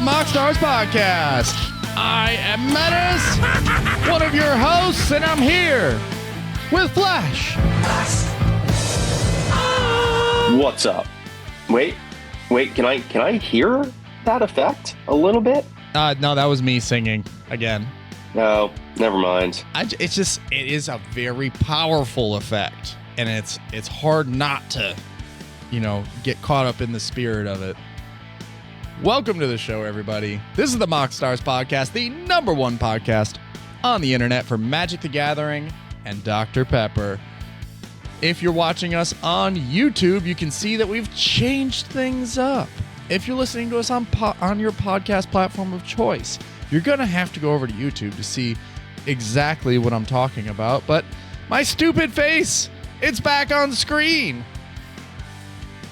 MoxStars podcast. I am Menace, one of your hosts, and I'm here with Flash. What's up? Wait, can I hear that effect a little bit? No, that was me singing again. No, never mind. It is a very powerful effect, and it's hard not to, get caught up in the spirit of it. Welcome to the show, everybody. This is the MoxStars podcast, the #1 podcast on the internet for Magic the Gathering and Dr. Pepper. If you're watching us on YouTube, you can see that we've changed things up. If you're listening to us on your podcast platform of choice, you're going to have to go over to YouTube to see exactly what I'm talking about. But my stupid face, it's back on screen.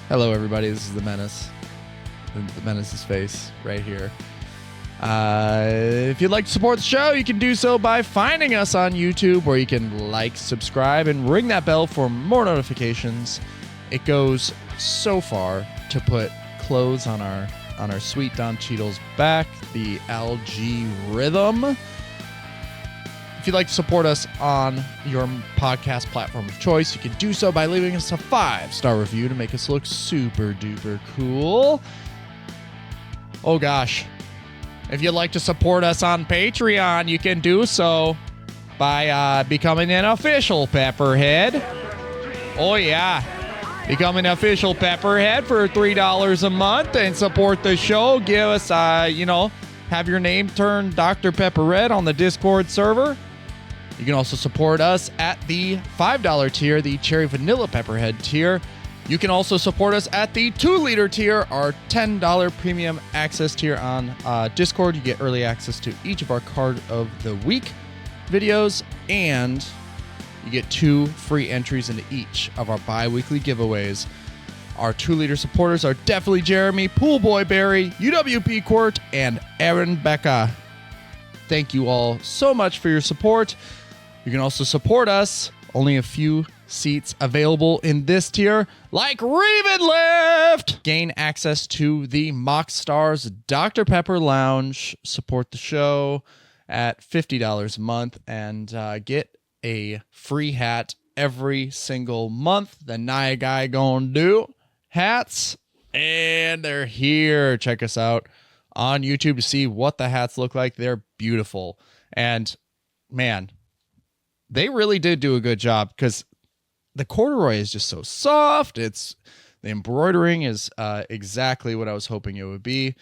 Hello, everybody. This is the Menace. The Menace's face right here. If you'd like to support the show, you can do so by finding us on YouTube, where you can like, subscribe, and ring that bell for more notifications. It goes so far to put clothes on our sweet Don Cheadle's back, the LG Rhythm. If you'd like to support us on your podcast platform of choice, you can do so by leaving us a 5-star review to make us look super duper cool. Oh gosh. If you'd like to support us on Patreon, you can do so by becoming an official Pepperhead. Oh yeah. Become an official Pepperhead for $3 a month and support the show. Give us, have your name turned Dr. Pepper Red on the Discord server. You can also support us at the $5 tier, the Cherry Vanilla Pepperhead tier. You can also support us at the 2-liter tier, our $10 premium access tier on Discord. You get early access to each of our Card of the Week videos, and you get 2 free entries into each of our bi-weekly giveaways. Our 2-liter supporters are definitely Jeremy, Poolboy Barry, UWP Court, and Aaron Becca. Thank you all so much for your support. You can also support us. Only a few seats available in this tier, like Ravenlift. Gain access to the MoxStars Dr. Pepper Lounge. Support the show at $50 a month and get a free hat every single month. The Nia Guy gonna do hats, and they're here. Check us out on YouTube to see what the hats look like. They're beautiful, and man, they really did do a good job, because the corduroy is just so soft. The embroidering is exactly what I was hoping it would be,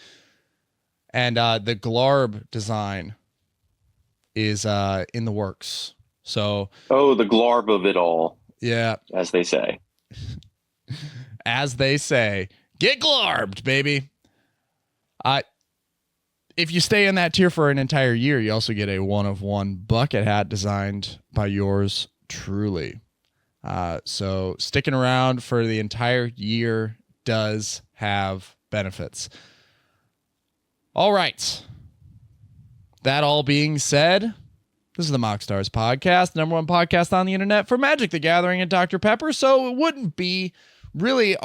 and the glarb design is in the works. So, the glarb of it all. Yeah. As they say. As they say. Get glarbed, baby. If you stay in that tier for an entire year, you also get a 1-of-1 bucket hat designed by yours truly. So sticking around for the entire year does have benefits. All right. That all being said, this is the MoxStars podcast, #1 podcast on the internet for Magic the Gathering and Dr. Pepper. So it wouldn't be really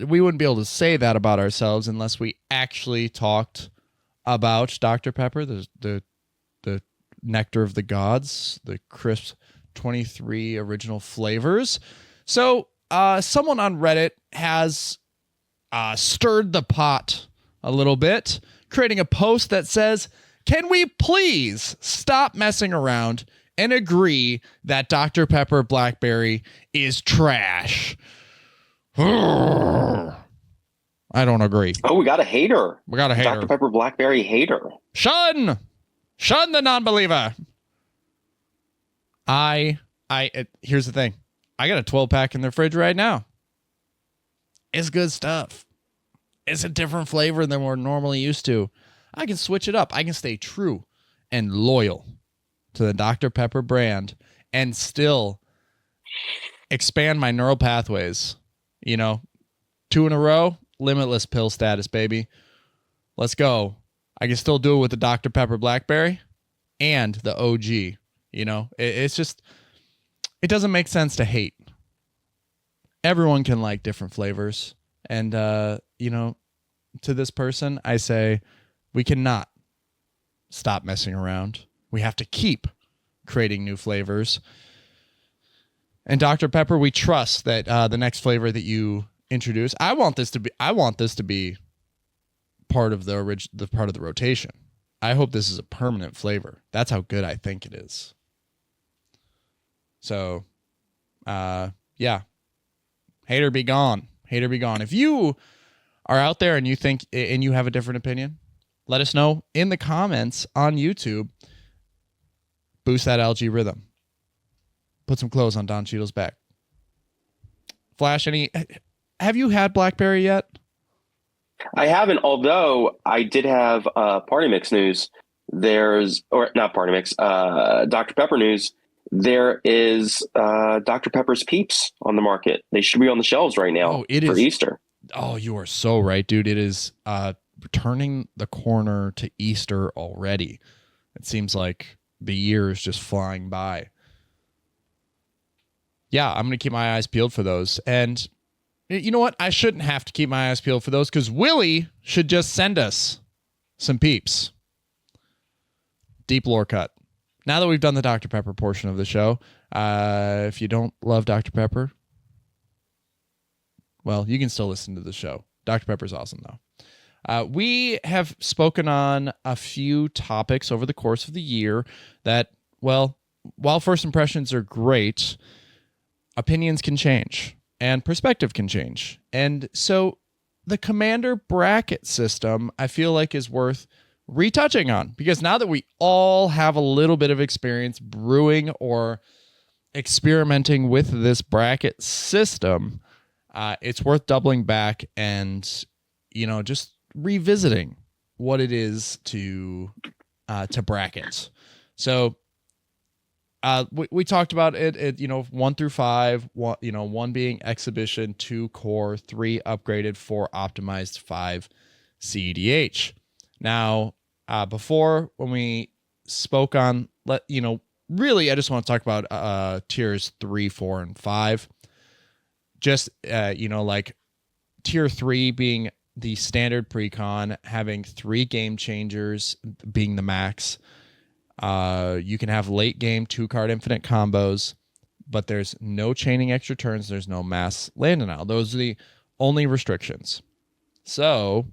we wouldn't be able to say that about ourselves unless we actually talked about Dr. Pepper, the nectar of the gods, the crisp 23 original flavors. So someone on Reddit has stirred the pot a little bit, creating a post that says, "Can we please stop messing around and agree that Dr. Pepper Blackberry is trash?" I don't agree. Oh, we got a hater. Dr. Pepper Blackberry hater. Shun the non-believer. Here's the thing. I got a 12-pack in the fridge right now. It's good stuff. It's a different flavor than we're normally used to. I can switch it up. I can stay true and loyal to the Dr. Pepper brand and still expand my neural pathways. 2 in a row, limitless pill status, baby. Let's go. I can still do it with the Dr. Pepper Blackberry and the OG. It's just, it doesn't make sense to hate. Everyone can like different flavors. And, to this person, I say, We cannot stop messing around. We have to keep creating new flavors. And Dr. Pepper, we trust that the next flavor that you introduce, I want this to be part of the part of the rotation. I hope this is a permanent flavor. That's how good I think it is. So, yeah. Hater be gone. Hater be gone. If you are out there and you think and you have a different opinion, let us know in the comments on YouTube. Boost that algae rhythm. Put some clothes on Don Cheadle's back. Flash, have you had Blackberry yet? I haven't, although I did have Party Mix news. Not Party Mix, Dr. Pepper news. There is Dr. Pepper's Peeps on the market. They should be on the shelves right now for Easter. Oh, you are so right, dude. It is turning the corner to Easter already. It seems like the year is just flying by. Yeah, I'm going to keep my eyes peeled for those. And you know what? I shouldn't have to keep my eyes peeled for those because Willie should just send us some Peeps. Deep lore cut. Now that we've done the Dr. Pepper portion of the show, if you don't love Dr. Pepper, well, you can still listen to the show. Dr. Pepper's awesome, though. We have spoken on a few topics over the course of the year that, well, while first impressions are great, opinions can change and perspective can change. And so the Commander bracket system, I feel like, is worth retouching on because now that we all have a little bit of experience brewing or experimenting with this bracket system, it's worth doubling back and, just revisiting what it is to bracket. So we talked about it, 1 through 5, 1 being exhibition, 2 core, 3 upgraded, 4 optimized, 5 CEDH. Now, before when we spoke on, really, I just want to talk about tiers 3, 4, and 5. Just, like tier 3 being the standard precon, having 3 game changers being the max. You can have late game 2-card infinite combos, but there's no chaining extra turns. There's no mass land denial. Those are the only restrictions. So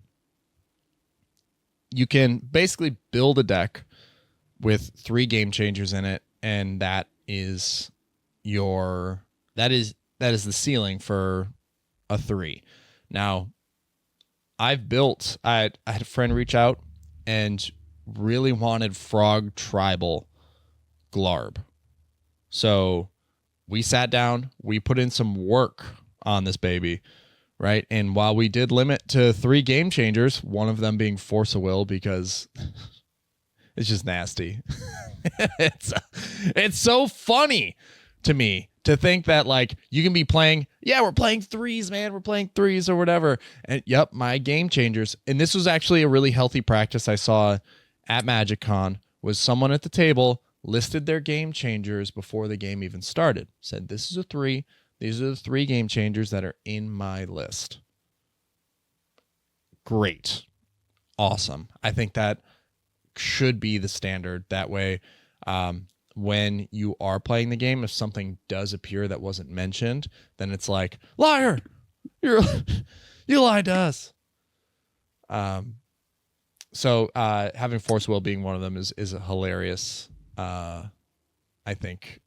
you can basically build a deck with 3 game changers in it, and that is the ceiling for a 3. Now, I had a friend reach out and really wanted Frog Tribal Glarb. So we sat down, we put in some work on this baby, right? And while we did limit to 3 game changers, one of them being Force of Will because it's just nasty. It's so funny to me to think that, like, you can be playing, we're playing 3s, man. We're playing 3s or whatever. And yep, my game changers. And this was actually a really healthy practice I saw at MagicCon, was someone at the table listed their game changers before the game even started. Said, this is a 3. These are the 3 game changers that are in my list. Great. Awesome. I think that should be the standard. That way, when you are playing the game, if something does appear that wasn't mentioned, then it's like, liar! You lied to us. So having Force Will being one of them is a hilarious, I think,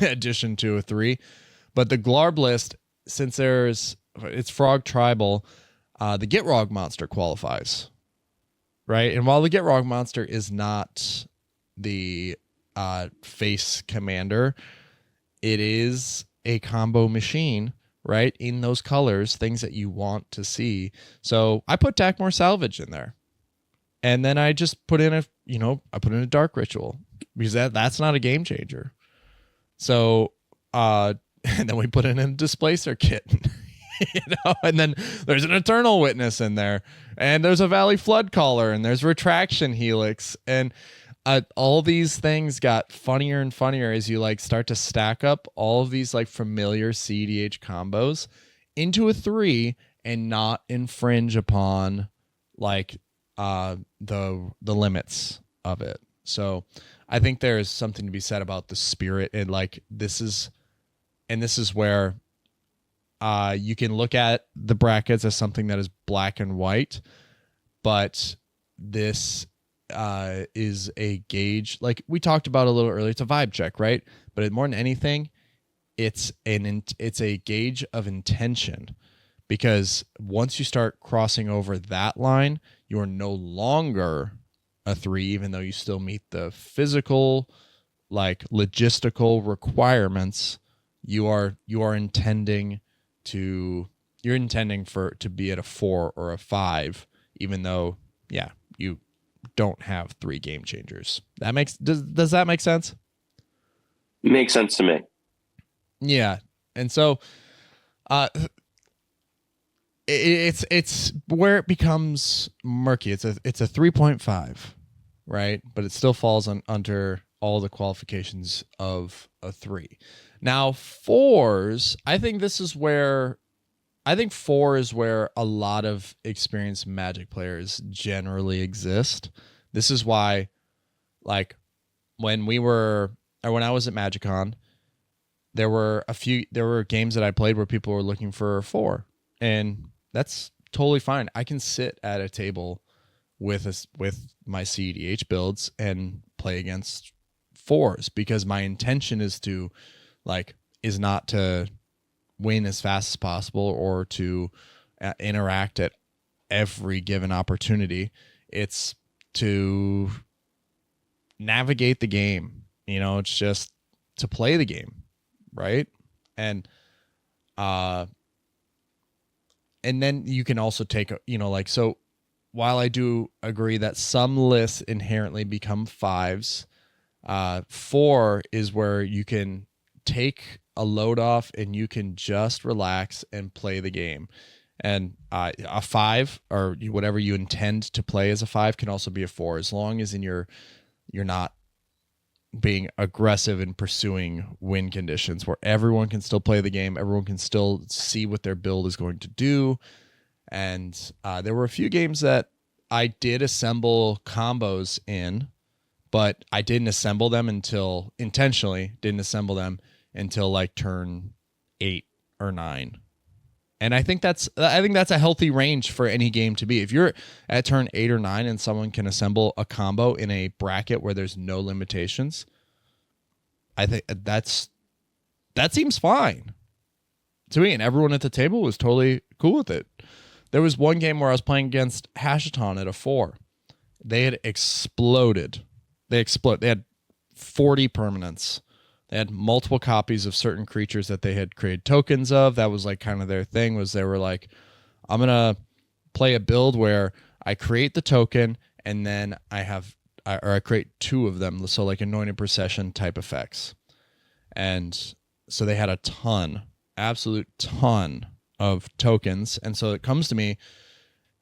addition to a 3. But the Glarb list, since it's Frog Tribal, the Gitrog monster qualifies, right? And while the Gitrog monster is not the face commander, it is a combo machine, right? In those colors, things that you want to see. So I put Dakmor Salvage in there. And then I just put in a Dark Ritual because that's not a game changer. So, and then we put in a Displacer kit, and then there's an Eternal Witness in there, and there's a Valley Flood Caller, and there's Retraction Helix, and all these things got funnier and funnier as you start to stack up all of these familiar CDH combos into a 3 and not infringe upon the limits of it. So I think there is something to be said about the spirit, and like this is where you can look at the brackets as something that is black and white, but this is a gauge, like we talked about a little earlier. It's a vibe check, right? But more than anything, it's a gauge of intention, because once you start crossing over that line, you are no longer a 3, even though you still meet the physical, like logistical requirements. You are intending to be at a 4 or a 5, even though you don't have 3 game changers. Does that make sense? Makes sense to me. Yeah. And so it's where it becomes murky. It's a 3.5, right? But it still falls under all the qualifications of a 3. Now 4s, I think 4 is where a lot of experienced Magic players generally exist. This is why, like, when I was at MagicCon, there were games that I played where people were looking for a 4, and that's totally fine. I can sit at a table with my CEDH builds and play against 4s, because my intention is not to win as fast as possible or to interact at every given opportunity. It's to navigate the game. It's just to play the game, right? And then you can also take, so while I do agree that some lists inherently become 5s, 4 is where you can take a load off and you can just relax and play the game. And a 5, or whatever you intend to play as a 5, can also be a 4, as long as you're not being aggressive in pursuing win conditions, where everyone can still play the game, everyone can still see what their build is going to do. And there were a few games that I did assemble combos in, but I intentionally didn't assemble them until like turn 8 or 9. And I think that's a healthy range for any game to be. If you're at turn 8 or 9 and someone can assemble a combo in a bracket where there's no limitations, I think that seems fine to me. And everyone at the table was totally cool with it. There was one game where I was playing against Hashaton at a 4. They had exploded. They had 40 permanents. They had multiple copies of certain creatures that they had created tokens of. That was like kind of their thing, was they were like, I'm going to play a build where I create the token and then I create 2 of them. So like Anointed Procession type effects. And so they had a absolute ton of tokens. And so it comes to me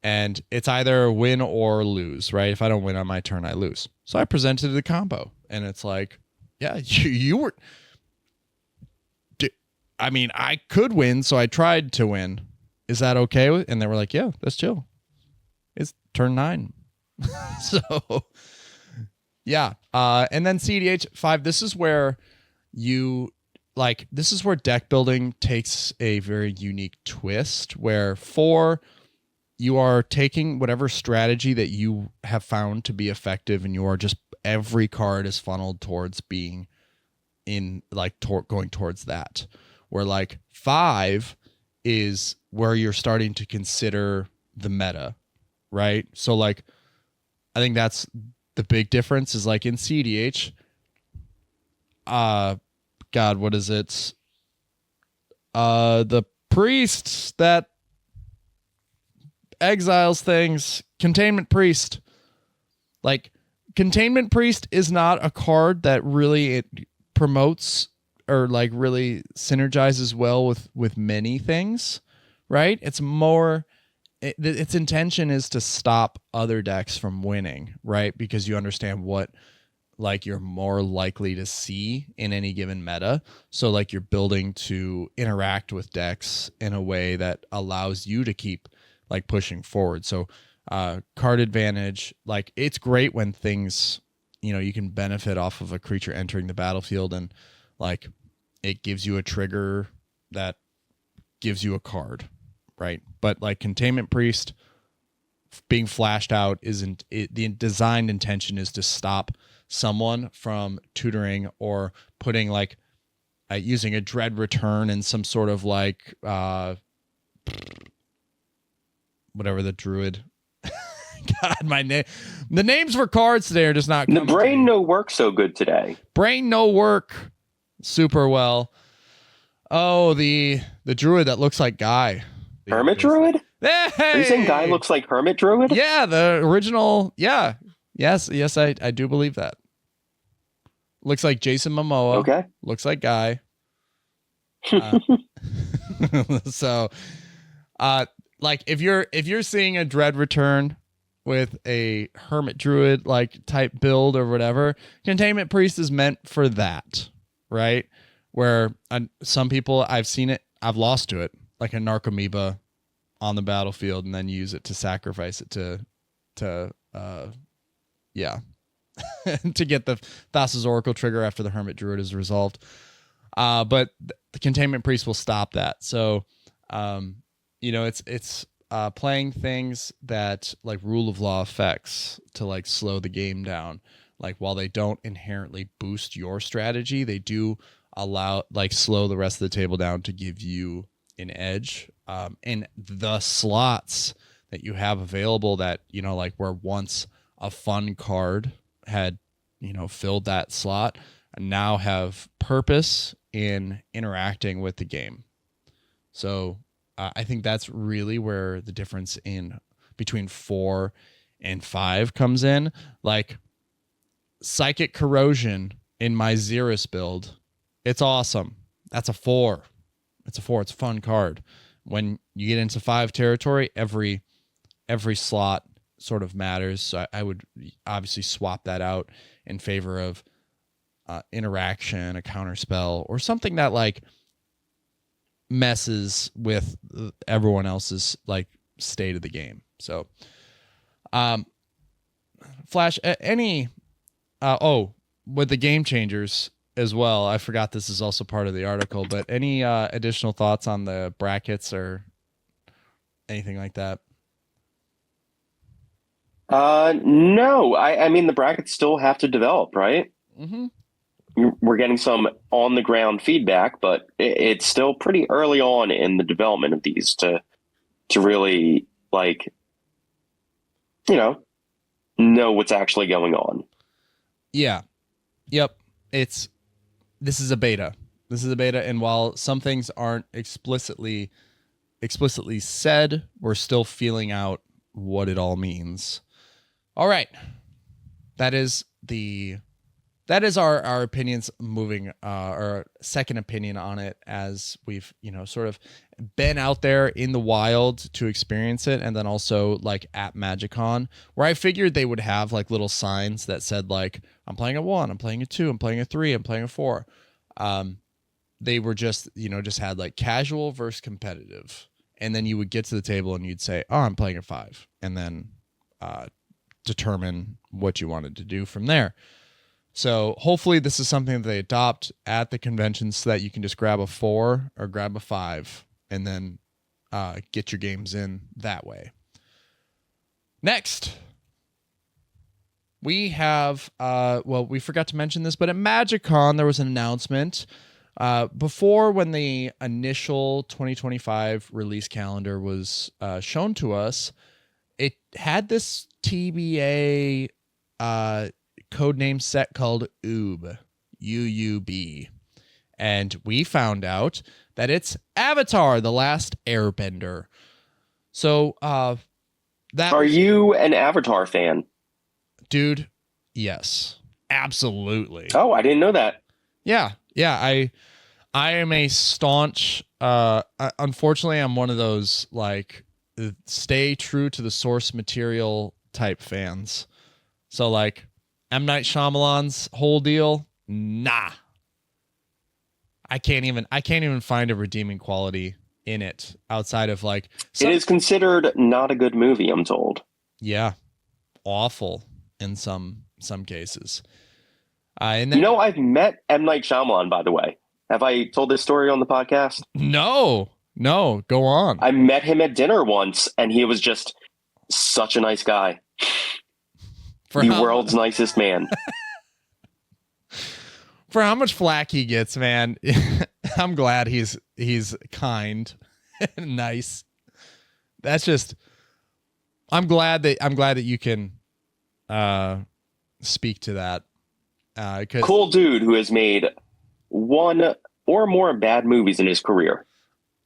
and it's either win or lose, right? If I don't win on my turn, I lose. So I presented the combo and it's like, yeah, you were. I mean, I could win, so I tried to win. Is that okay? And they were like, yeah, that's chill. It's turn 9. So, yeah. And then CEDH 5, this is where deck building takes a very unique twist, where 4, you are taking whatever strategy that you have found to be effective, and you are just, every card is funneled towards being going towards that. Where like 5 is where you're starting to consider the meta, right? So like, I think that's the big difference, is like in CEDH, God, what is it? The priest that exiles things, Containment Priest. Like, Containment Priest is not a card that really it promotes or like really synergizes well with many things, right? It's more, its intention is to stop other decks from winning, right? Because you understand what like you're more likely to see in any given meta. So like you're building to interact with decks in a way that allows you to keep like pushing forward. So card advantage. Like, it's great when things, you can benefit off of a creature entering the battlefield, and like it gives you a trigger that gives you a card, right? But like Containment Priest being flashed out isn't it, the designed intention is to stop someone from tutoring or putting like using a dread return in some sort of like whatever the druid. God, the names for cards today are just not The coming to brain me. no work so good today. Brain no work super well. Oh, the druid that looks like Guy. Hermit Druid? Hey! Are you saying Guy looks like Hermit Druid? Yeah, the original. Yeah. Yes, I do believe that. Looks like Jason Momoa. Okay. Looks like Guy. So, like if you're seeing a Dread return with a Hermit Druid like type build or whatever, Containment Priest is meant for that, right? Where some people, I've seen it, I've lost to it, like a Narcomoeba on the battlefield, and then use it to sacrifice it to to get the Thassa's Oracle trigger after the Hermit Druid is resolved. But the Containment Priest will stop that. So, it's playing things that like rule of law effects to like slow the game down. Like, while they don't inherently boost your strategy, they do allow like slow the rest of the table down to give you an edge. And the slots that you have available that, like where once a fun card had, filled that slot, and now have purpose in interacting with the game. So I think that's really where the difference in between 4 and 5 comes in. Like Psychic Corrosion in my Xeris build, it's awesome. That's a 4. It's a 4. It's a fun card. When you get into 5 territory, every slot sort of matters. So I would obviously swap that out in favor of interaction, a counter spell, or something that like messes with everyone else's like state of the game. So, Flash, with the game changers as well. I forgot this is also part of the article, but any additional thoughts on the brackets or anything like that? No. I mean, the brackets still have to develop, right? Mm-hmm. We're getting some on the ground feedback, but it's still pretty early on in the development of these to really like, know what's actually going on. Yeah. Yep. This is a beta. And while some things aren't explicitly said, we're still feeling out what it all means. All right. That is our opinions moving, our second opinion on it, as we've, sort of been out there in the wild to experience it. And then also like at MagicCon, where I figured they would have like little signs that said like, I'm playing a 1, I'm playing a 2, I'm playing a 3, I'm playing a 4. They were just had like casual versus competitive. And then you would get to the table and you'd say, oh, I'm playing a 5. And then determine what you wanted to do from there. So hopefully this is something that they adopt at the convention so that you can just grab a 4 or grab a 5 and then get your games in that way. Next, we have, we forgot to mention this, but at MagicCon, there was an announcement before, when the initial 2025 release calendar was shown to us. It had this TBA codename set called UUB, UUB. And we found out that it's Avatar: The Last Airbender. So Are you an Avatar fan? Dude, yes. Absolutely. Oh, I didn't know that. Yeah. I am a staunch unfortunately I'm one of those like stay true to the source material type fans. So like M. Night Shyamalan's whole deal, nah. I can't even find a redeeming quality in it outside of like it is considered not a good movie, I'm told. Yeah, awful in some cases. And then, You know, I've met M. Night Shyamalan, by the way. Have I told this story on the podcast? no, go on. I met him at dinner once, and he was just such a nice guy. For the how- world's nicest man. For how much flack he gets, man, I'm glad he's kind and nice. That's just, I'm glad that you can speak to that. 'Cause Cool dude who has made one or more bad movies in his career.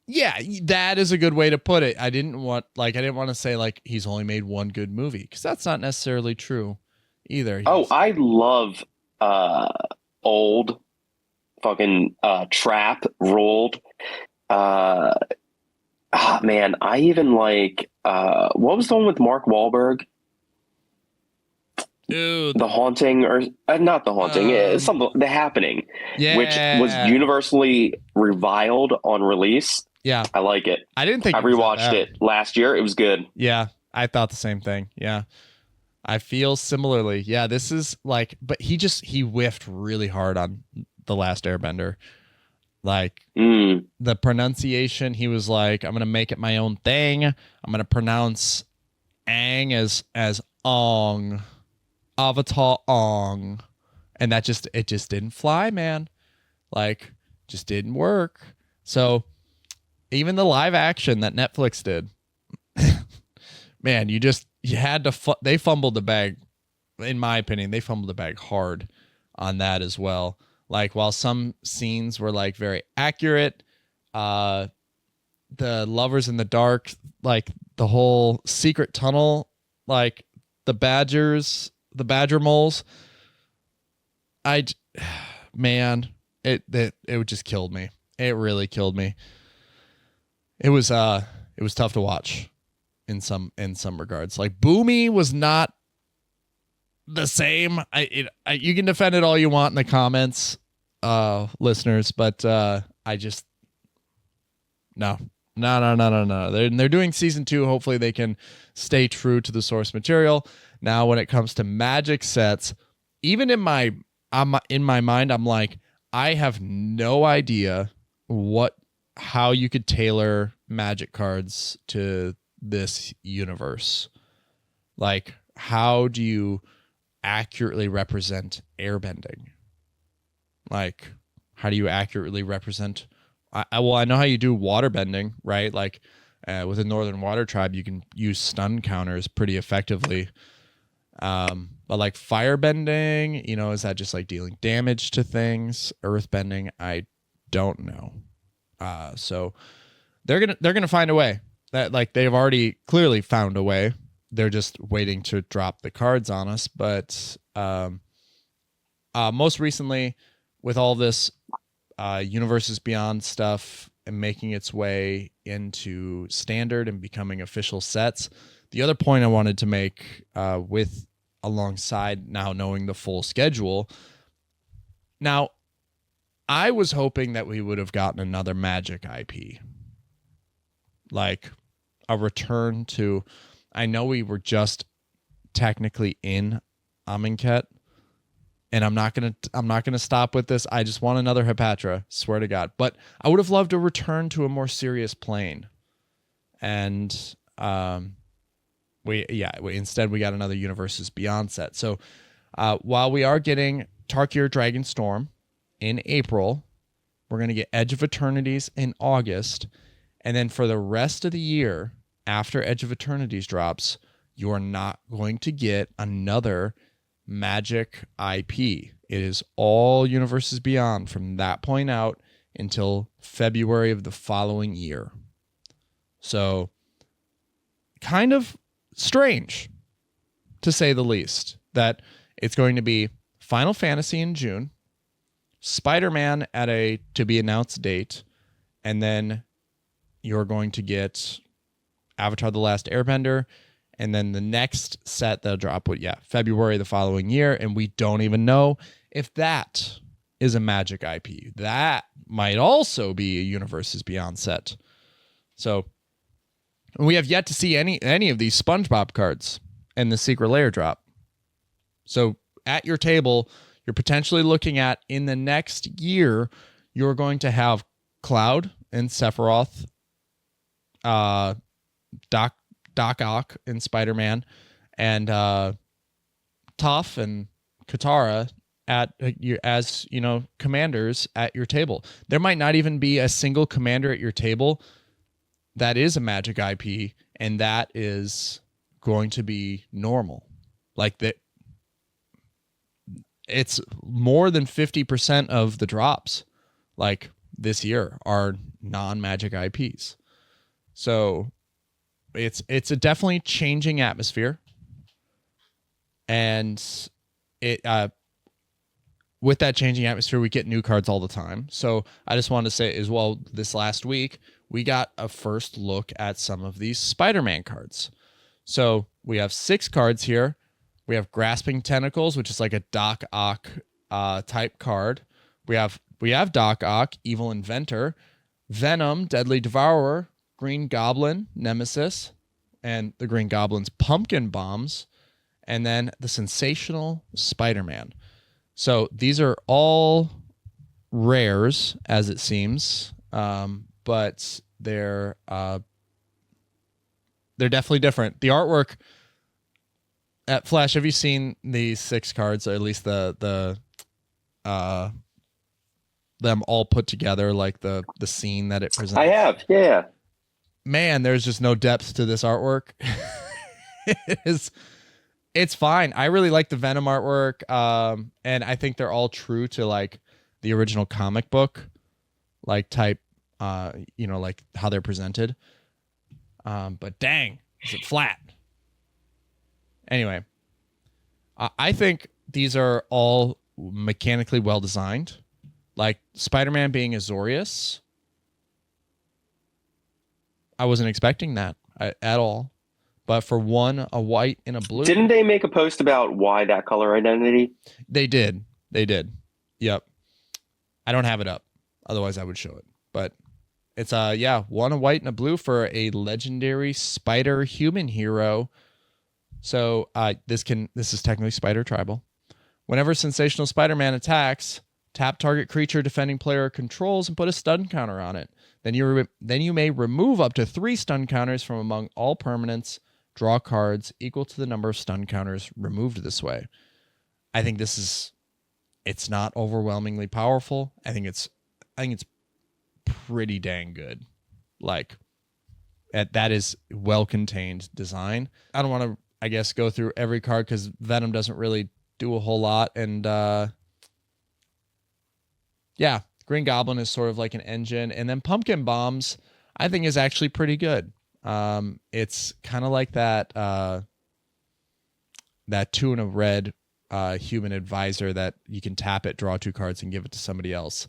yeah, that is a good way to put it. I didn't want to say like he's only made one good movie, because that's not necessarily true either. I love old fucking trap rolled. Man, I even like what was the one with Mark Wahlberg? Dude, The Haunting, or not The Haunting, something, The Happening, yeah, which was universally reviled on release. Yeah, I like it. I didn't think I it was that rewatched bad. it last year. It was good. Yeah, I thought the same thing. Yeah, I feel similarly. Yeah, this is like, but he whiffed really hard on The Last Airbender. Like the pronunciation, he was like, I'm gonna make it my own thing. I'm gonna pronounce Aang as Ong, Avatar Ong, and it just didn't fly, man. Like, just didn't work. So even the live action that Netflix did, man, you had to. They fumbled the bag, in my opinion. They fumbled the bag hard on that as well. Like, while some scenes were like very accurate, the lovers in the dark, like the whole secret tunnel, like the badger moles, man, it just killed me. It really killed me. It was tough to watch in some regards. Like, Boomy was not the same. You can defend it all you want in the comments, listeners, but I just no. They're doing season 2. Hopefully they can stay true to the source material. Now, when it comes to Magic sets, even in my mind, I'm like, I have no idea how you could tailor Magic cards to this universe. Like, how do you accurately represent airbending? Like, how do you accurately represent? I know how you do water bending, right? Like, with the Northern Water Tribe, you can use stun counters pretty effectively. But like fire bending, is that just like dealing damage to things? Earth bending, I don't know. So they're gonna find a way. That, like, they've already clearly found a way. They're just waiting to drop the cards on us. But most recently, with all this Universes Beyond stuff and making its way into standard and becoming official sets, the other point I wanted to make alongside now knowing the full schedule. Now, I was hoping that we would have gotten another Magic IP. Like a return to, I know we were just technically in Amonkhet, and I'm not gonna stop with this. I just want another Hepatra, swear to God. But I would have loved to return to a more serious plane. And instead we got another Universes Beyond set. So while we are getting Tarkir Dragonstorm in April, we're gonna get Edge of Eternities in August, and then for the rest of the year, after Edge of Eternities drops, you are not going to get another Magic IP. It is all Universes Beyond from that point out until February of the following year. So, kind of strange, to say the least, that it's going to be Final Fantasy in June, Spider-Man at a to be announced date, and then you're going to get Avatar: The Last Airbender. And then the next set they'll drop, February the following year. And we don't even know if that is a Magic IP. That might also be a Universes Beyond set. So we have yet to see any of these SpongeBob cards and the secret layer drop. So at your table, you're potentially looking at, in the next year, you're going to have Cloud and Sephiroth, Doc Ock and Spider-Man, and Toph and Katara at as commanders at your table. There might not even be a single commander at your table that is a Magic IP, and that is going to be normal. Like that, it's more than 50% of the drops like this year are non-Magic IPs. So it's a definitely changing atmosphere, and it with that changing atmosphere, we get new cards all the time. So I just wanted to say as well, this last week we got a first look at some of these Spider-Man cards. So we have 6 cards here. We have Grasping Tentacles, which is like a Doc Ock type card. We have Doc Ock, Evil Inventor, Venom, Deadly Devourer, Green Goblin, Nemesis, and the Green Goblin's Pumpkin Bombs, and then the Sensational Spider-Man. So these are all rares, as it seems, but they're definitely different. The artwork at Flash, have you seen these 6 cards, or at least the them all put together, like the scene that it presents? I have, yeah. Man, there's just no depth to this artwork. It's fine. I really like the Venom artwork, and I think they're all true to like the original comic book, like type, like how they're presented. But dang, is it flat? Anyway, I think these are all mechanically well designed. Like Spider-Man being Azorius, I wasn't expecting that at all. But for one, a white and a blue. Didn't they make a post about why that color identity? They did. Yep. I don't have it up. Otherwise, I would show it. But it's one a white and a blue for a legendary spider human hero. So this is technically Spider Tribal. Whenever Sensational Spider-Man attacks, tap target creature defending player controls and put a stun counter on it. Then you may remove up to 3 stun counters from among all permanents. Draw cards equal to the number of stun counters removed this way. I think it's not overwhelmingly powerful. I think it's pretty dang good. Like that is well-contained design. I don't want to, I guess, go through every card because Venom doesn't really do a whole lot. And Green Goblin is sort of like an engine. And then Pumpkin Bombs, I think, is actually pretty good. It's kind of like that 2 and a red human advisor that you can tap it, draw 2 cards, and give it to somebody else.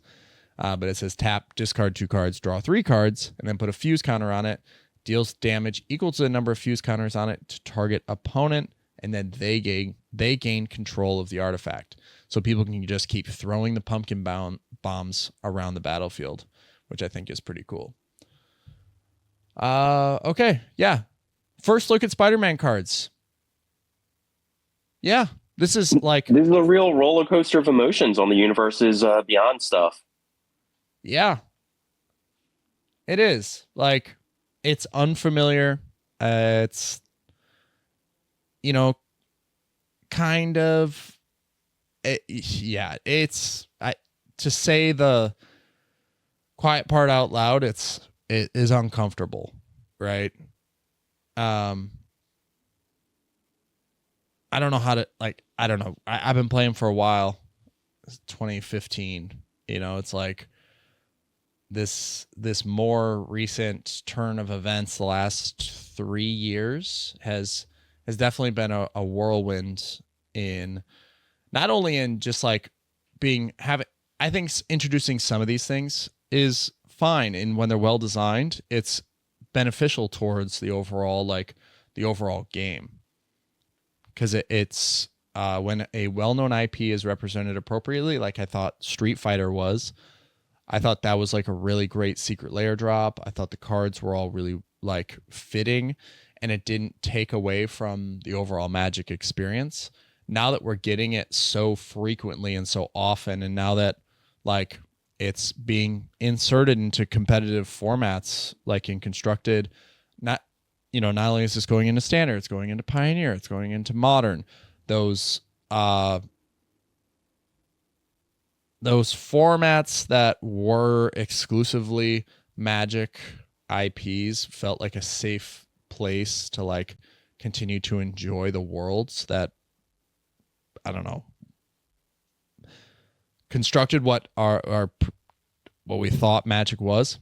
But it says tap, discard 2 cards, draw 3 cards, and then put a fuse counter on it. Deals damage equal to the number of fuse counters on it to target opponent, and then they gain control of the artifact. So people can just keep throwing the pumpkin bombs around the battlefield, which I think is pretty cool. Okay, yeah. First look at Spider-Man cards. Yeah, this is a real roller coaster of emotions on the universe's Beyond stuff. Yeah, it is. Like, it's unfamiliar. It's, kind of. To say the quiet part out loud, it is uncomfortable, right? I don't know how to, I don't know. I've been playing for a while. It's 2015. It's like this more recent turn of events the last 3 years has definitely been a whirlwind in not only in just like I think introducing some of these things is fine, and when they're well designed, it's beneficial towards the overall game, because it's when a well-known IP is represented appropriately, like I thought Street Fighter was. I thought that was like a really great secret layer drop. I thought the cards were all really like fitting, and it didn't take away from the overall Magic experience. Now that we're getting it so frequently and so often, and now that like it's being inserted into competitive formats, like in constructed, not only is this going into standard, it's going into pioneer, it's going into modern. Those formats that were exclusively Magic IPs felt like a safe place to like continue to enjoy the worlds that, I don't know, constructed what what we thought Magic was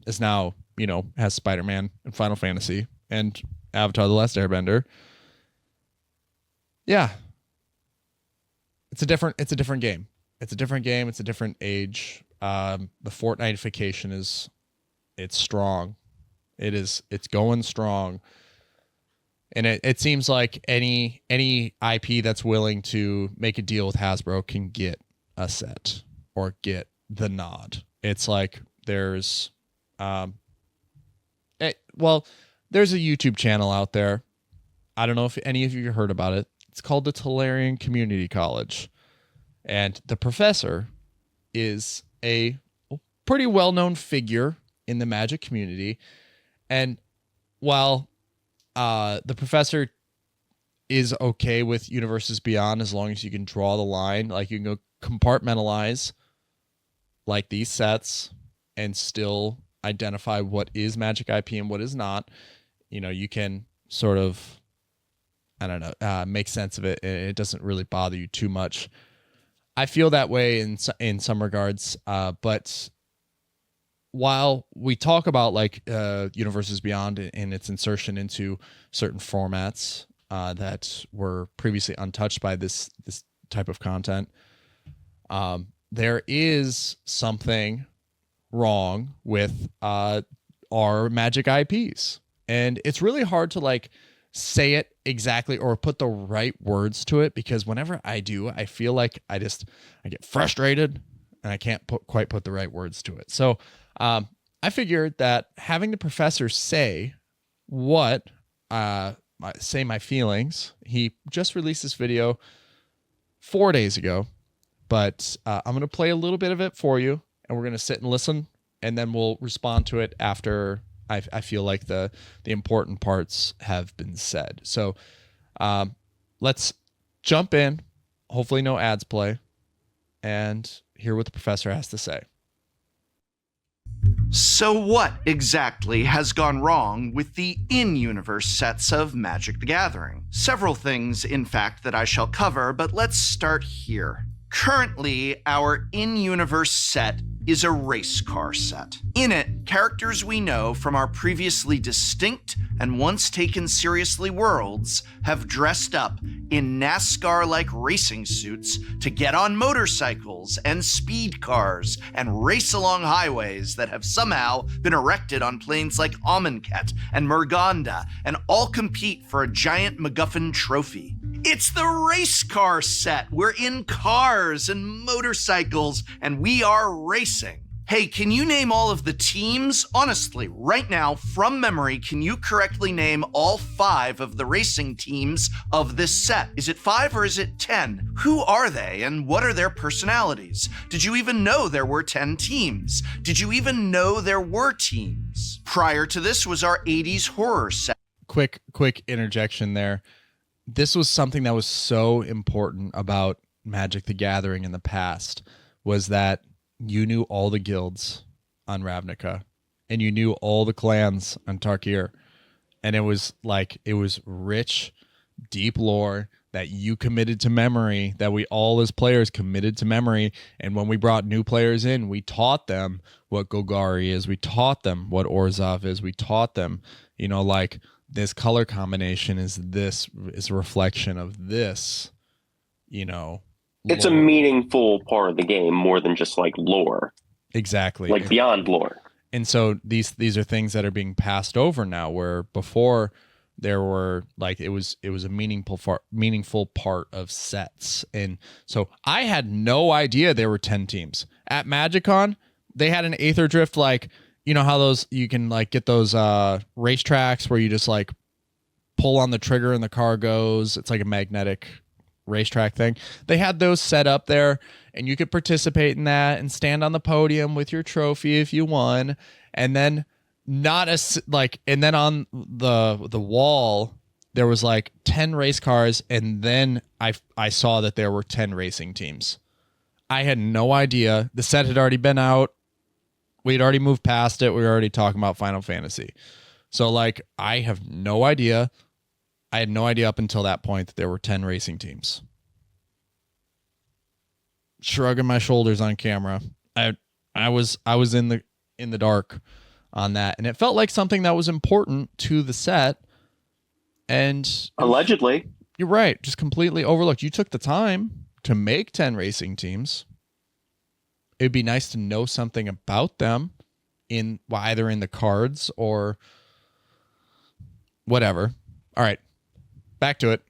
is now, has Spider-Man and Final Fantasy and Avatar: The Last Airbender. Yeah. It's a different game. It's a different game. It's a different age. The Fortnite-ification it's strong. It's going strong. And it seems like any IP that's willing to make a deal with Hasbro can get a set or get the nod. It's like there's there's a YouTube channel out there. I don't know if any of you heard about it. It's called the Tolarian Community College. And the professor is a pretty well-known figure in the Magic community. And while the professor is okay with Universes Beyond as long as you can draw the line, like you can go compartmentalize like these sets and still identify what is Magic IP and what is not. You can sort of, I don't know, make sense of it. It doesn't really bother you too much. I feel that way in some regards, but while we talk about like Universes Beyond and its insertion into certain formats that were previously untouched by this type of content, there is something wrong with our Magic IPs, and it's really hard to like say it exactly or put the right words to it, because whenever I do, I feel like I get frustrated and I can't quite put the right words to it. So I figured that having the professor say my feelings, he just released this video 4 days ago, but I'm going to play a little bit of it for you, and we're going to sit and listen, and then we'll respond to it after I feel like the important parts have been said. So let's jump in, hopefully no ads play, and hear what the professor has to say. So what exactly has gone wrong with the in-universe sets of Magic the Gathering? Several things, in fact, that I shall cover, but let's start here. Currently, our in-universe set is a race car set. In it, characters we know from our previously distinct and once taken seriously worlds have dressed up in NASCAR-like racing suits to get on motorcycles and speed cars and race along highways that have somehow been erected on planes like Amonkhet and Murganda, and all compete for a giant MacGuffin trophy. It's the race car set. We're in cars and motorcycles, and we are racing. Hey, can you name all of the teams? Honestly, right now, from memory, can you correctly name all 5 of the racing teams of this set? Is it 5 or is it 10? Who are they and what are their personalities? Did you even know there were 10 teams? Did you even know there were teams? Prior to this was our 80s horror set. Quick interjection there. This was something that was so important about Magic the Gathering in the past, was that you knew all the guilds on Ravnica and you knew all the clans on Tarkir. And it was rich, deep lore that you committed to memory, that we all as players committed to memory. And when we brought new players in, we taught them what Golgari is. We taught them what Orzhov is. We taught them, like, this color combination is a reflection of this, It's a meaningful part of the game more than just like lore. Exactly. Like beyond lore. And so these are things that are being passed over now, where before there were like, it was a meaningful part of sets. And so I had no idea there were 10 teams. At MagicCon, they had an Aether Drift, like, how those, you can like get those racetracks where you just like pull on the trigger and the car goes. It's like a magnetic racetrack thing. They had those set up there, and you could participate in that and stand on the podium with your trophy if you won. And then and then on the wall there was like 10 race cars, and then I saw that there were 10 racing teams. I had no idea. The set had already been out. We'd already moved past it. We were already talking about Final Fantasy. So like I have no idea. I had no idea up until that point that there were 10 racing teams. Shrugging my shoulders on camera. I was in the dark on that, and it felt like something that was important to the set. And allegedly, you're right, just completely overlooked. You took the time to make 10 racing teams. It'd be nice to know something about them either in the cards or whatever. All right, back to it.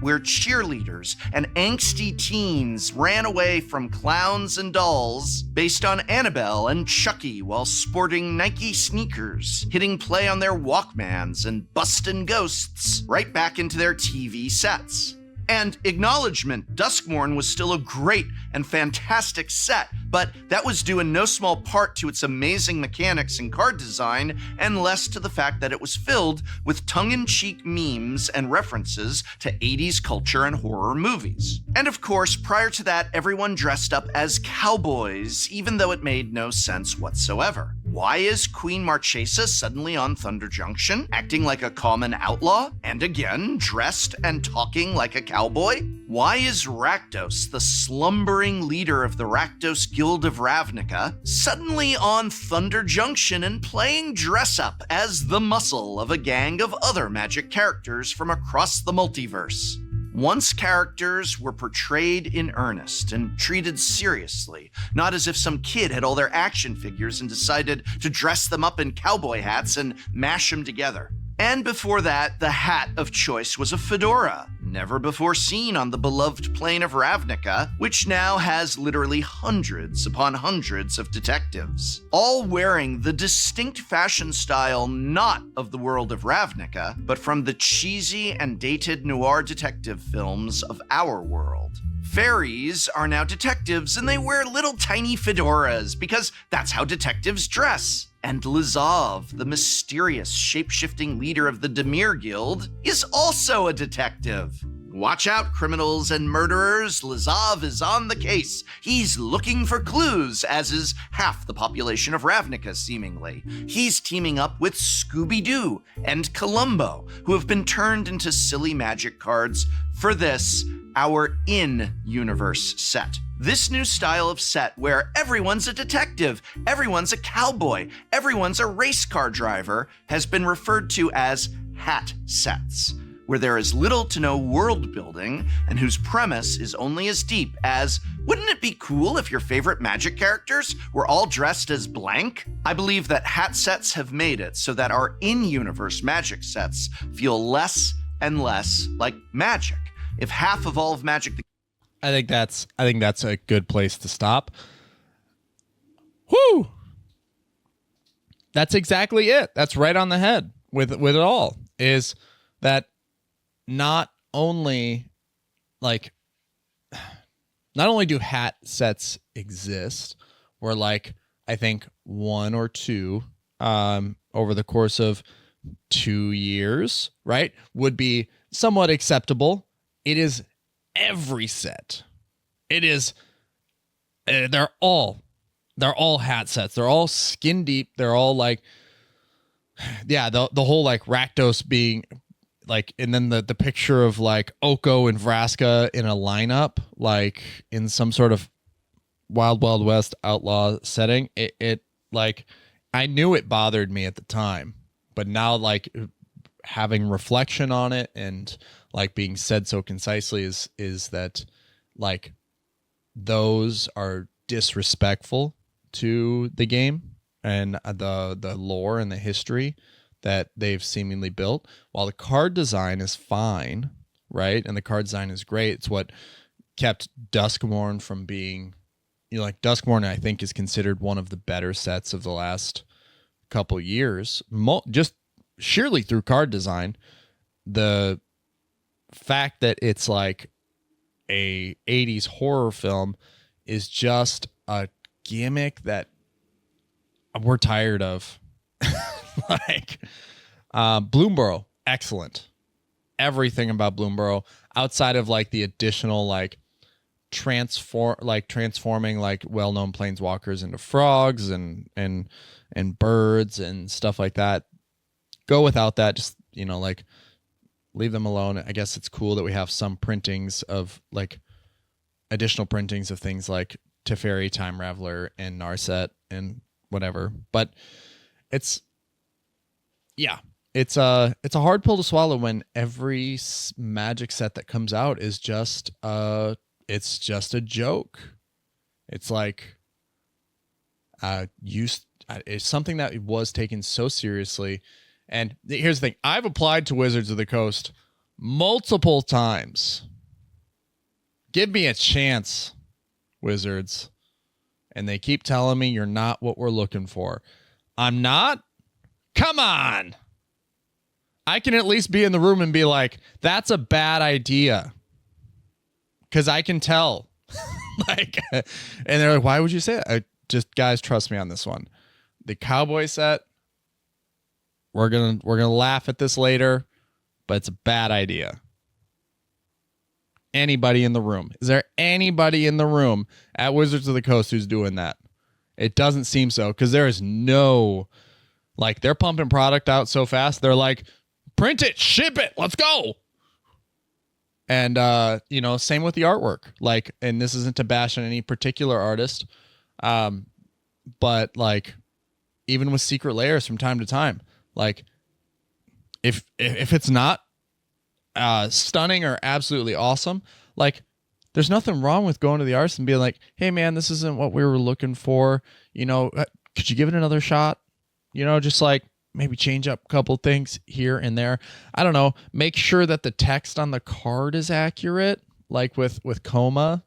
Where cheerleaders and angsty teens ran away from clowns and dolls based on Annabelle and Chucky while sporting Nike sneakers, hitting play on their Walkmans and busting ghosts right back into their TV sets. And acknowledgement, Duskmourn was still a great and fantastic set, but that was due in no small part to its amazing mechanics and card design, and less to the fact that it was filled with tongue-in-cheek memes and references to 80s culture and horror movies. And of course, prior to that, everyone dressed up as cowboys, even though it made no sense whatsoever. Why is Queen Marchesa suddenly on Thunder Junction, acting like a common outlaw, and again, dressed and talking like a cowboy? Why is Rakdos, the slumbering leader of the Rakdos Guild of Ravnica, suddenly on Thunder Junction and playing dress-up as the muscle of a gang of other magic characters from across the multiverse? Once characters were portrayed in earnest and treated seriously, not as if some kid had all their action figures and decided to dress them up in cowboy hats and mash them together. And before that, the hat of choice was a fedora, never before seen on the beloved plane of Ravnica, which now has literally hundreds upon hundreds of detectives, all wearing the distinct fashion style not of the world of Ravnica, but from the cheesy and dated noir detective films of our world. Fairies are now detectives, and they wear little tiny fedoras because that's how detectives dress. And Lizav, the mysterious shape-shifting leader of the Demir Guild, is also a detective. Watch out, criminals and murderers. Lizav is on the case. He's looking for clues, as is half the population of Ravnica, seemingly. He's teaming up with Scooby-Doo and Columbo, who have been turned into silly magic cards for this, our in-universe set. This new style of set where everyone's a detective, everyone's a cowboy, everyone's a race car driver has been referred to as hat sets, where there is little to no world building and whose premise is only as deep as, wouldn't it be cool if your favorite magic characters were all dressed as blank? I believe that hat sets have made it so that our in-universe magic sets feel less and less like magic. If half of all of Magic I think that's a good place to stop. Whoo! That's exactly it. That's right on the head with it all. Is that not only do hat sets exist, where like I think one or two over the course of 2 years, right, would be somewhat acceptable. It is every set. It is they're all hat sets. They're all skin deep. They're all like, yeah, the whole like Rakdos being like, and then the picture of like Oko and Vraska in a lineup, like in some sort of Wild Wild West outlaw setting. It like, I knew it bothered me at the time, but now like having reflection on it and like being said so concisely is that like those are disrespectful to the game and the lore and the history that they've seemingly built. While the card design is fine, right? And the card design is great. It's what kept Duskmourn from being, you know, like Duskmourn I think is considered one of the better sets of the last couple years. Just sheerly through card design. The fact that it's like a 80s horror film is just a gimmick that we're tired of. Like, Bloomborough, excellent. Everything about Bloomborough, outside of like the additional like transforming like well-known planeswalkers into frogs and birds and stuff like that. Go without that. Just, you know, like, leave them alone. I guess it's cool that we have some printings of like additional printings of things like Teferi, Time Raveler, and Narset and whatever. But it's a hard pill to swallow when every Magic set that comes out is just it's just a joke. It's like it's something that was taken so seriously. And here's the thing. I've applied to Wizards of the Coast multiple times. Give me a chance, Wizards. And they keep telling me you're not what we're looking for. I'm not? Come on. I can at least be in the room and be like, that's a bad idea. Because I can tell. Like, and they're like, why would you say that? Guys, trust me on this one. The Cowboy set, we're gonna laugh at this later, but it's a bad idea. Anybody in the room? Is there anybody in the room at Wizards of the Coast who's doing that? It doesn't seem so, because there is no, like, they're pumping product out so fast. They're like, print it, ship it, let's go. And, you know, same with the artwork. Like, and this isn't to bash on any particular artist, but like, even with Secret Layers from time to time, like, if it's not stunning or absolutely awesome, like, there's nothing wrong with going to the artist and being like, hey man, this isn't what we were looking for. You know, could you give it another shot? You know, just like maybe change up a couple things here and there. I don't know. Make sure that the text on the card is accurate. Like with Coma,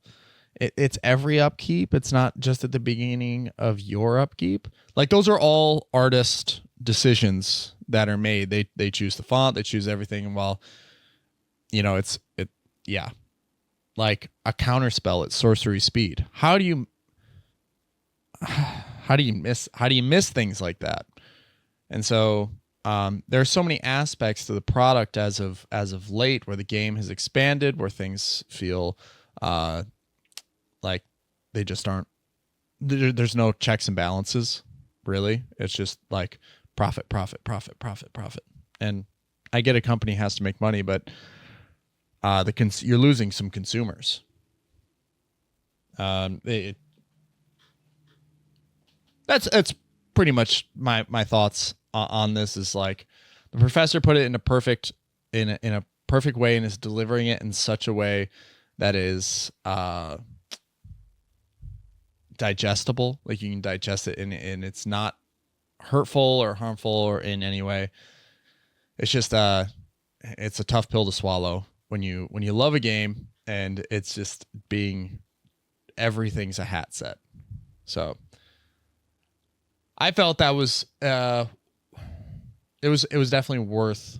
it's every upkeep. It's not just at the beginning of your upkeep. Like, those are all artist decisions that are made. They choose the font, they choose everything. And while, you know, yeah, like a counterspell at sorcery speed. How do you miss things like that? And so there are so many aspects to the product as of late where the game has expanded, where things feel like they just aren't. There's no checks and balances, really. It's just like profit. And I get a company has to make money, but you're losing some consumers. That's pretty much my thoughts on this. Is like, the professor put it in a perfect way and is delivering it in such a way that is digestible. Like, you can digest it and it's not hurtful or harmful or in any way. It's just it's a tough pill to swallow when you love a game and it's just being everything's a hat set. So I felt that was it was definitely worth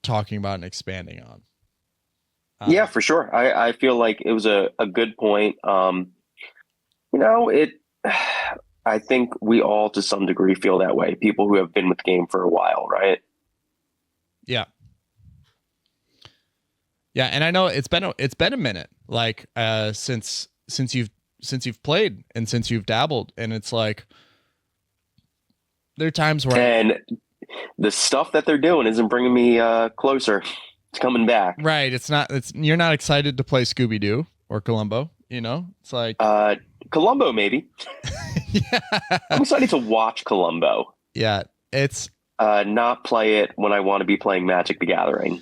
talking about and expanding on. Yeah, for sure. I feel like it was a good point. You know, I think we all to some degree feel that way. People who have been with the game for a while, right? Yeah. Yeah, and I know it's been a minute, like since you've played and since you've dabbled, and it's like there are times where and the stuff that they're doing isn't bringing me closer. It's coming back. Right. You're not excited to play Scooby-Doo or Columbo, you know? It's like Columbo, maybe. Yeah. I'm excited to watch Columbo. Yeah. It's not play it when I want to be playing Magic the Gathering.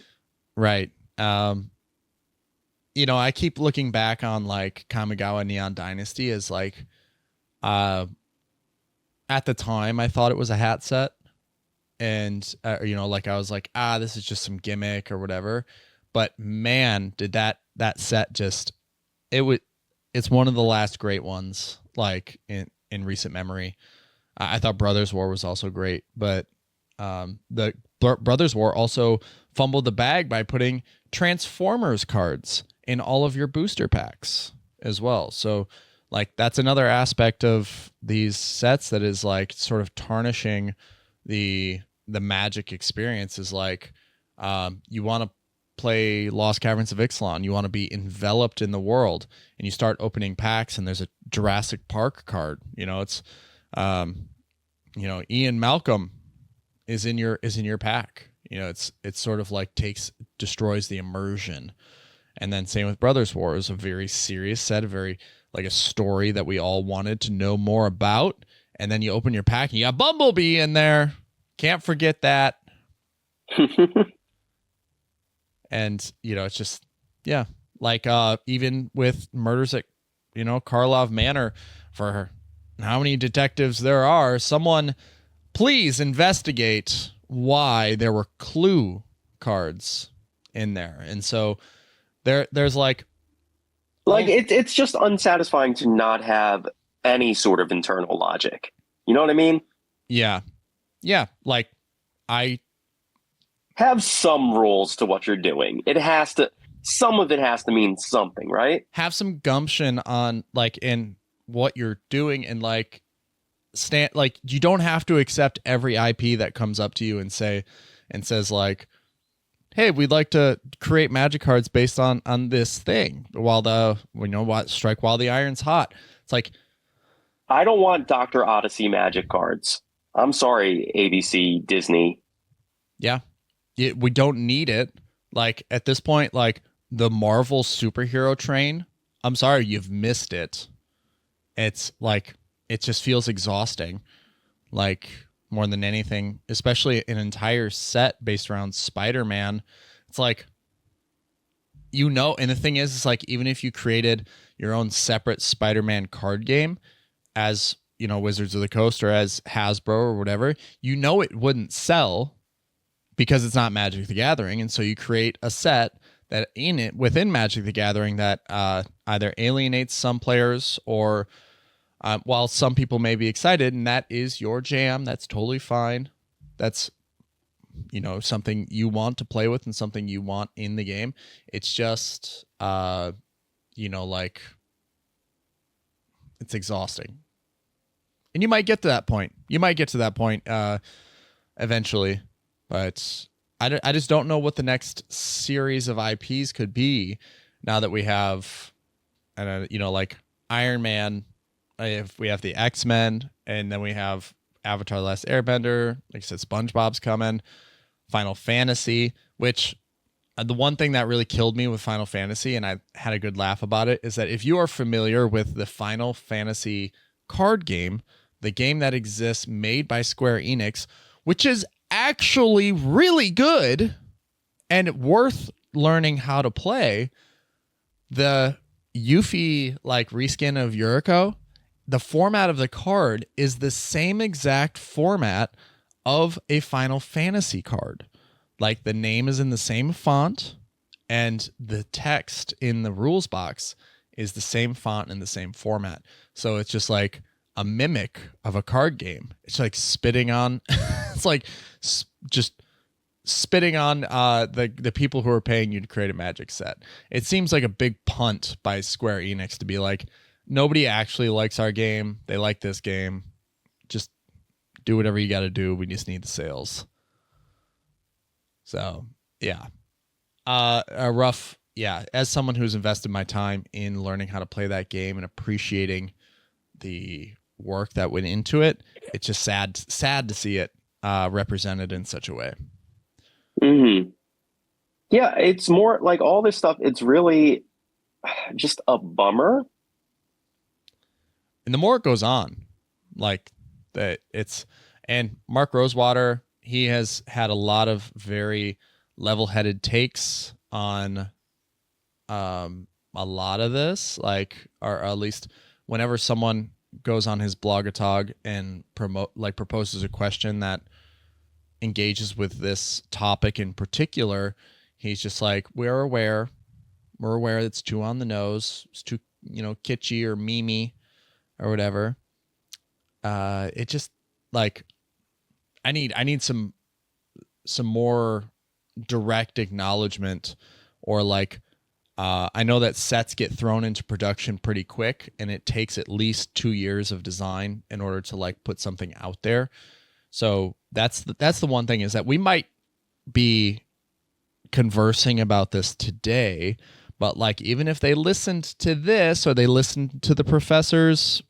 Right. You know, I keep looking back on like Kamigawa Neon Dynasty as like at the time I thought it was a hat set. And, you know, like I was like, this is just some gimmick or whatever. But man, did that set just, it's one of the last great ones, like in recent memory. I thought Brothers War was also great, but The Brothers War also fumbled the bag by putting Transformers cards in all of your booster packs as well. So like that's another aspect of these sets that is like sort of tarnishing the Magic experience. Is like you want to play Lost Caverns of Ixalan, you want to be enveloped in the world, and you start opening packs and there's a Jurassic Park card. It's Ian Malcolm is in your pack. It's sort of like destroys the immersion. And then same with Brothers War, is a very serious set, a very like a story that we all wanted to know more about. And then you open your pack and you got Bumblebee in there. Can't forget that. And it's just, yeah, like even with murders at Karlov Manor, for how many detectives there are, someone please investigate why there were clue cards in there. And so there's like it's just unsatisfying to not have any sort of internal logic. You know what I mean? Yeah. Like I have some rules to what you're doing. Some of it has to mean something, right? Have some gumption on like in what you're doing, and like you don't have to accept every IP that comes up to you and says like, hey, we'd like to create Magic cards based on this thing strike while the iron's hot. It's like, I don't want Dr. Odyssey Magic cards. I'm sorry, ABC, Disney. Yeah. We don't need it. Like at this point, like the Marvel superhero train, I'm sorry, you've missed it. It's like, it just feels exhausting. Like more than anything, especially an entire set based around Spider-Man. It's like, and the thing is, it's like, even if you created your own separate Spider-Man card game as, Wizards of the Coast or as Hasbro or whatever, it wouldn't sell because it's not Magic the Gathering. And so you create a set that within Magic the Gathering that either alienates some players or while some people may be excited, and that is your jam, that's totally fine. That's, something you want to play with and something you want in the game. It's just, like it's exhausting. And you might get to that point. Eventually. But I just don't know what the next series of IPs could be now that we have, like Iron Man. If we have the X-Men, and then we have Avatar: The Last Airbender, like I said, SpongeBob's coming, Final Fantasy, which the one thing that really killed me with Final Fantasy, and I had a good laugh about it, is that if you are familiar with the Final Fantasy card game, the game that exists made by Square Enix, which is actually really good and worth learning how to play, the Yuffie like reskin of Yuriko, the format of the card is the same exact format of a Final Fantasy card. Like the name is in the same font and the text in the rules box is the same font and the same format. So it's just like a mimic of a card game. It's like spitting on, it's like just spitting on the people who are paying you to create a Magic set. It seems like a big punt by Square Enix to be like, nobody actually likes our game. They like this game. Just do whatever you got to do. We just need the sales. So, yeah. As someone who's invested my time in learning how to play that game and appreciating the work that went into it, it's just sad to see it represented in such a way. Mm-hmm. Yeah, it's more like all this stuff. It's really just a bummer. And the more it goes on, like and Mark Rosewater, he has had a lot of very level-headed takes on a lot of this, like, or at least whenever someone goes on his blogatog and proposes a question that engages with this topic in particular, he's just like, we're aware it's too on the nose, it's too, kitschy or memey or whatever. It just like, I need some some more direct acknowledgement, or like, I know that sets get thrown into production pretty quick, and it takes at least 2 years of design in order to like put something out there. So that's the one thing, is that we might be conversing about this today, but like, even if they listened to this, or they listened to the professor's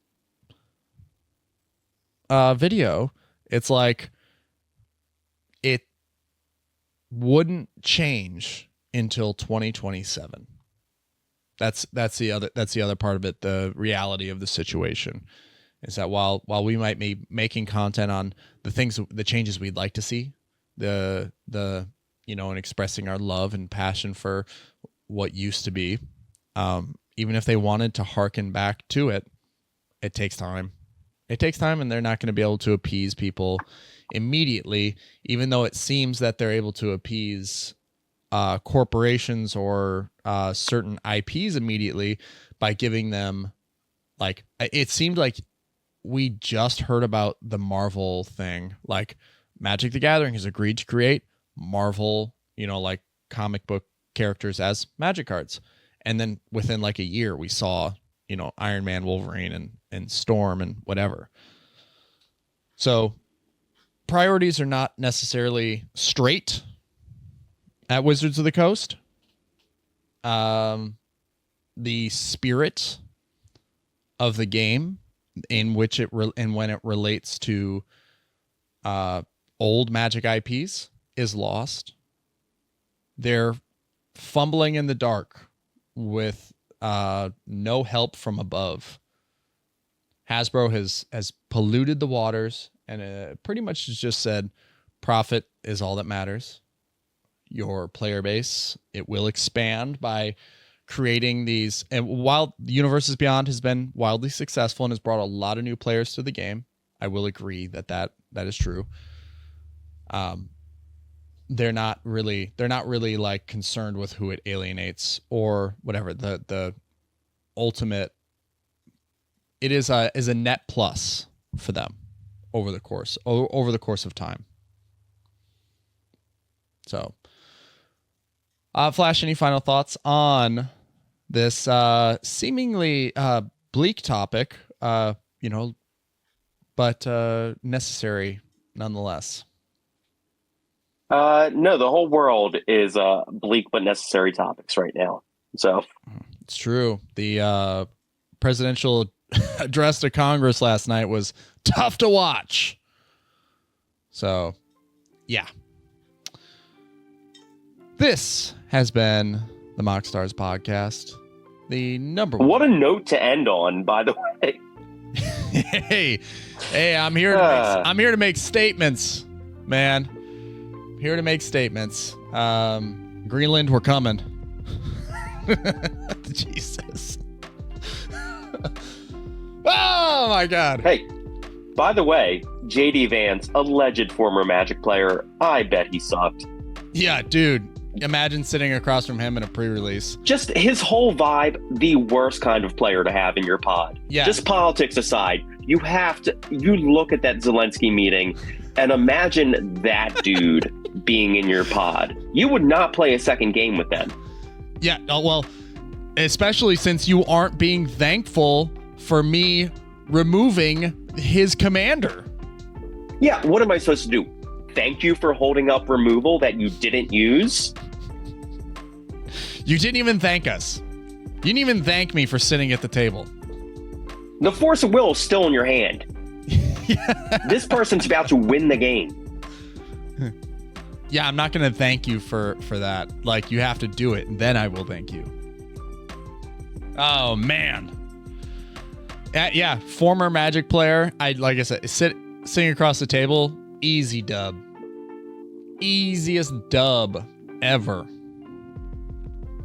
video, it's like, it wouldn't change until 2027. That's the other part of it. The reality of the situation is that while we might be making content on the changes we'd like to see, and expressing our love and passion for what used to be, even if they wanted to hearken back to it, it takes time. It takes time, and they're not going to be able to appease people immediately, even though it seems that they're able to appease corporations or certain IPs immediately by giving them, like, it seemed like we just heard about the Marvel thing. Like, Magic the Gathering has agreed to create Marvel, like comic book characters as Magic cards. And then within like a year, we saw, Iron Man, Wolverine, and Storm and whatever. So priorities are not necessarily straight at Wizards of the Coast. The spirit of the game in which and when it relates to old Magic IPs is lost. They're fumbling in the dark with no help from above. Hasbro has polluted the waters, and pretty much has just said profit is all that matters. Your player base, it will expand by creating these. And while Universes Beyond has been wildly successful and has brought a lot of new players to the game, I will agree that is true. They're not really like concerned with who it alienates or whatever. The ultimate, it is a net plus for them over the course of time. So, Flash, any final thoughts on this seemingly bleak topic, but necessary nonetheless? No, the whole world is bleak but necessary topics right now. So it's true. The presidential address to Congress last night was tough to watch. So, yeah. This has been the MoxStars podcast. The number one. What a note to end on, by the way. Hey, I'm here to make statements, man. I'm here to make statements. Greenland, we're coming. Jesus. Oh my God. Hey, by the way, JD Vance, alleged former Magic player, I bet he sucked. Yeah, dude. Imagine sitting across from him in a pre-release. Just his whole vibe, the worst kind of player to have in your pod. Yeah. Just politics aside, you look at that Zelensky meeting and imagine that dude being in your pod. You would not play a second game with them. Yeah, well, especially since you aren't being thankful for me removing his commander. Yeah, what am I supposed to do? Thank you for holding up removal that you didn't use? You didn't even thank us. You didn't even thank me for sitting at the table. The force of will is still in your hand. This person's about to win the game. Yeah, I'm not going to thank you for that. Like, you have to do it, and then I will thank you. Oh, man. Yeah, former Magic player. Like I said, sitting across the table, easy dub. Easiest dub ever.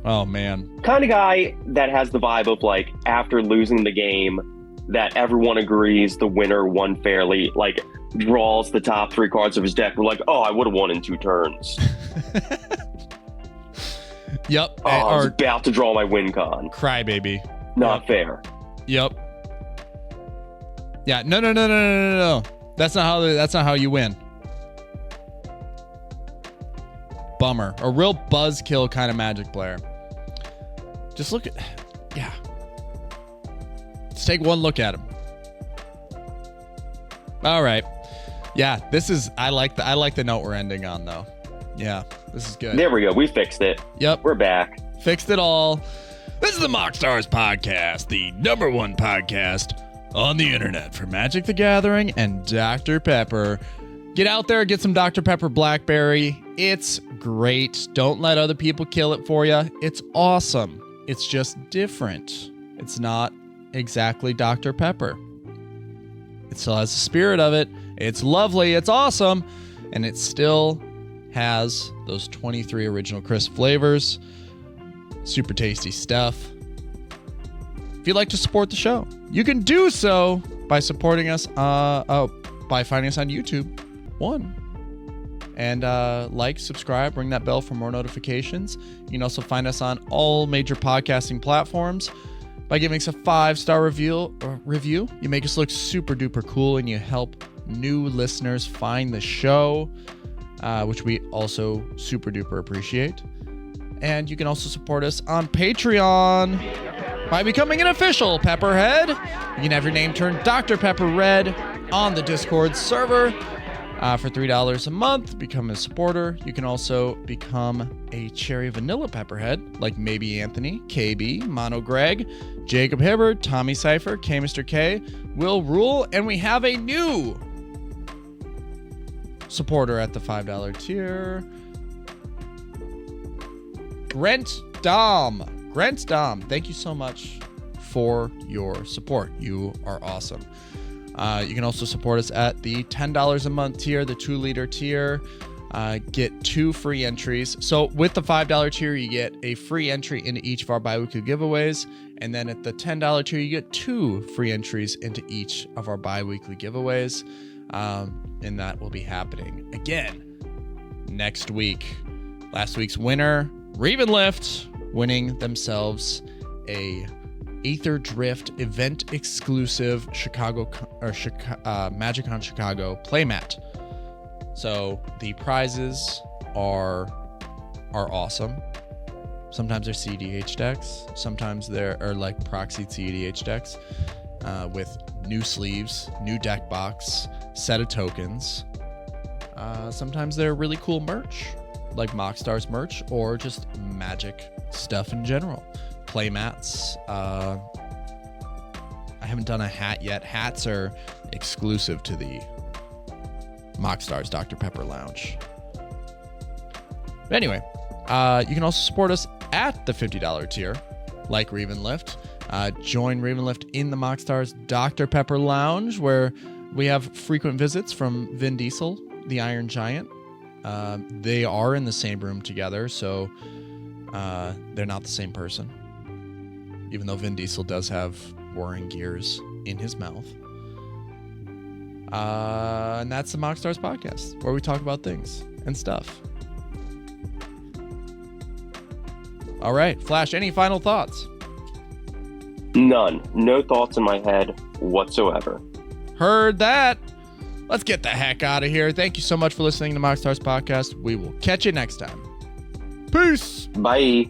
Oh, man. Kind of guy that has the vibe of, like, after losing the game, that everyone agrees the winner won fairly, like, draws the top 3 cards of his deck. We're like, oh, I would have won in 2 turns. Yep. Oh, I was about to draw my win con. Crybaby. Not fair. Yep. Yeah. No. That's not how you win. bummer. A real buzzkill kind of Magic player. Just look at... Yeah. Let's take one look at him. All right. Yeah, this is... I like the note we're ending on, though. Yeah, this is good. There we go. We fixed it. Yep. We're back. Fixed it all. This is the MoxStars podcast, the #1 podcast on the internet for Magic the Gathering and Dr. Pepper. Get out there, get some Dr. Pepper Blackberry. It's great. Don't let other people kill it for you. It's awesome. It's just different. It's not exactly Dr. Pepper. It still has the spirit of it. It's lovely. It's awesome. And it still has those 23 original crisp flavors. Super tasty stuff. If you'd like to support the show, you can do so by supporting us, by finding us on YouTube. And like, subscribe, ring that bell for more notifications. You can also find us on all major podcasting platforms by giving us a 5-star review. You make us look super duper cool, and you help new listeners find the show, which we also super duper appreciate. And you can also support us on Patreon by becoming an official Pepperhead. You can have your name turned Dr. Pepper Red on the Discord server. For $3 a month, become a supporter. You can also become a Cherry Vanilla Pepperhead, like Maybe Anthony, KB, Mono Greg, Jacob Hibbard, Tommy Cypher, K Mr. K, Will Rule, and we have a new supporter at the $5 tier. Grant Dom, thank you so much for your support. You are awesome. You can also support us at the $10 a month tier, the 2-liter tier. Get 2 free entries. So with the $5 tier, you get a free entry into each of our bi-weekly giveaways. And then at the $10 tier, you get 2 free entries into each of our bi-weekly giveaways. And that will be happening again next week. Last week's winner, Ravenlift, winning themselves a Aether Drift event exclusive MagicCon Chicago playmat. So the prizes are awesome. Sometimes they're CDH decks. Sometimes they're like proxied CDH decks with new sleeves, new deck box, set of tokens. Sometimes they're really cool merch, like MoxStars merch, or just Magic stuff in general. Playmats. I haven't done a hat yet. Hats are exclusive to the MoxStars Dr. Pepper Lounge. But anyway, you can also support us at the $50 tier, like Ravenlift. Join Ravenlift in the MoxStars Dr. Pepper Lounge, where we have frequent visits from Vin Diesel, the Iron Giant. They are in the same room together, so they're not the same person. Even though Vin Diesel does have whirring gears in his mouth. And that's the MoxStars podcast, where we talk about things and stuff. All right, Flash, any final thoughts? None. No thoughts in my head whatsoever. Heard that. Let's get the heck out of here. Thank you so much for listening to MoxStars podcast. We will catch you next time. Peace. Bye.